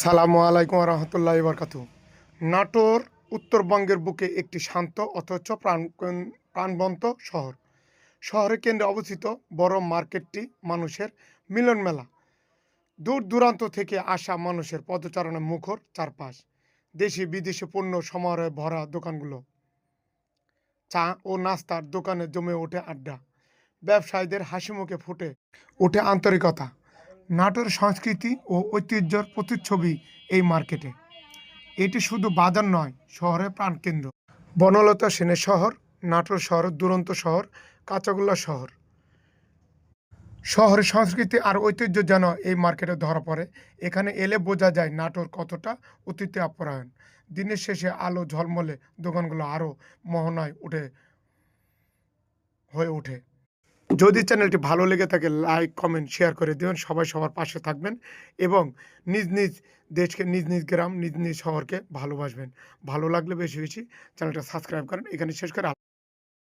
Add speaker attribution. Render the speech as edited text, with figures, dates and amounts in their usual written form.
Speaker 1: সালামু আলাইকুম রহমতুল্লাহ বরকাতু। নাটোর উত্তরবঙ্গের বুকে একটি শান্ত অথচ প্রাণবন্ত শহর। শহরের কেন্দ্রে অবস্থিত বড় মার্কেটটি মানুষের মিলন মেলা। দূর দূরান্ত থেকে আসা মানুষের পদচারণায় মুখর চারপাশ। দেশি বিদেশি পণ্য সমারোহে ভরা দোকানগুলো। চা ও নাস্তার দোকানে জমে ওঠে আড্ডা। ব্যবসায়ীদের হাসি মুখে ফুটে ওঠে আন্তরিকতা। নাটোর সংস্কৃতি ও ঐতিহ্যের প্রতিচ্ছবি এই মার্কেটে। এটি শুধু বাজার নয়, শহরের প্রাণকেন্দ্র। বনলতা সেনের শহর, নাটোর শহর দুরন্ত শহর, কাঁচাগোল্লা শহর। শহরের সংস্কৃতি আর ঐতিহ্য যেন এই মার্কেটে ধরা পড়ে। এখানে এলে বোঝা যায় নাটোর কতটা অতিথি আপ্যায়ন। দিনের শেষে আলো ঝলমলে দোকানগুলো আরও মোহনায় হয়ে ওঠে। যদি চ্যানেলটি ভালো লেগে থাকে লাইক কমেন্ট শেয়ার করে দেবেন। সবাই সবার পাশে থাকবেন এবং নিজ নিজ দেশকে, নিজ নিজ গ্রাম, নিজ নিজ শহরকে ভালোবাসবেন। ভালো লাগলে বেশি বেশি চ্যানেলটা সাবস্ক্রাইব করেন। এখানে শেষ করে